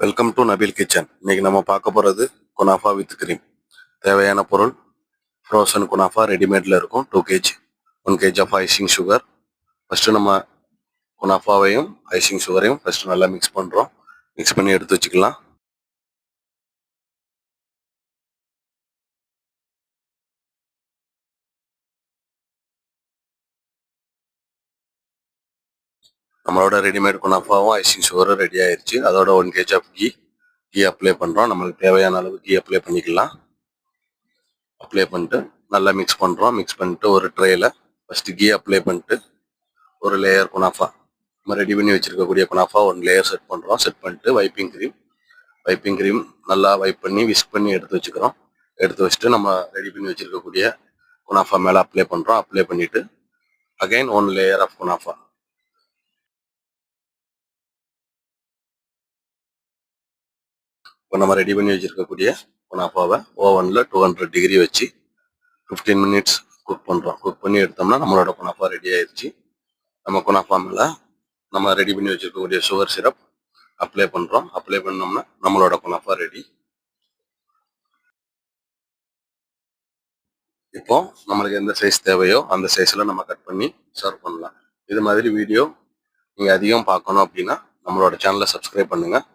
Welcome to Nabeel kitchen. இன்னைக்கு நம்ம பார்க்க போகிறது குனாஃபா வித் கிரீம். தேவையான பொருள் ஃப்ரோசன் குனாஃபா ரெடிமேடில் இருக்கும் 2 kg, 1 kg of icing sugar. First நம்ம குனாஃபாவையும் ஐசிங் சுகரையும் ஃபஸ்ட்டு நல்லா மிக்ஸ் பண்ணுறோம். மிக்ஸ் பண்ணி எடுத்து வச்சுக்கலாம். நம்மளோட ரெடிமேட் குனாஃபாவும் ஐசிங் சுகரும் ரெடி ஆயிடுச்சு. அதோட 1 kg ஆஃப் கீ அப்ளை பண்ணுறோம். நம்மளுக்கு தேவையான அளவு கீ அப்ளை பண்ணிக்கலாம். அப்ளை பண்ணிட்டு நல்லா மிக்ஸ் பண்ணுறோம். மிக்ஸ் பண்ணிட்டு ஒரு ட்ரேயில் ஃபஸ்ட்டு கீ அப்ளை பண்ணிட்டு ஒரு லேயர் குனாஃபா நம்ம ரெடி பண்ணி வச்சுருக்கக்கூடிய குனாஃபா 1 லேயர் செட் பண்ணுறோம். செட் பண்ணிட்டு வைப்பிங் க்ரீம் நல்லா வைப் பண்ணி விஸ்க் பண்ணி எடுத்து வச்சுக்கிறோம். எடுத்து வச்சுட்டு நம்ம ரெடி பண்ணி வச்சுருக்கக்கூடிய குனாஃபா மேலே அப்ளை பண்ணுறோம். அப்ளை பண்ணிவிட்டு அகைன் 1 லேயர் ஆஃப் குனாஃபா. இப்போ நம்ம ரெடி பண்ணி வச்சுருக்கக்கூடிய குனாஃபாவை ஓவனில் 200 டிகிரி வச்சு 15 மினிட்ஸ் குக் பண்ணுறோம். குக் பண்ணி எடுத்தோம்னா நம்மளோட குனாஃபா ரெடி ஆயிடுச்சு. நம்ம குனாஃபா மேலே நம்ம ரெடி பண்ணி வச்சுருக்கக்கூடிய சுகர் சிரப் அப்ளை பண்ணுறோம். அப்ளை பண்ணோம்னா நம்மளோட குனாஃபா ரெடி. இப்போ நம்மளுக்கு எந்த சைஸ் தேவையோ அந்த சைஸில் நம்ம கட் பண்ணி சர்வ் பண்ணலாம். இது மாதிரி வீடியோ நீங்கள் அதிகம் பார்க்கணும் அப்படின்னா நம்மளோட சேனலை சப்ஸ்கிரைப் பண்ணுங்கள்.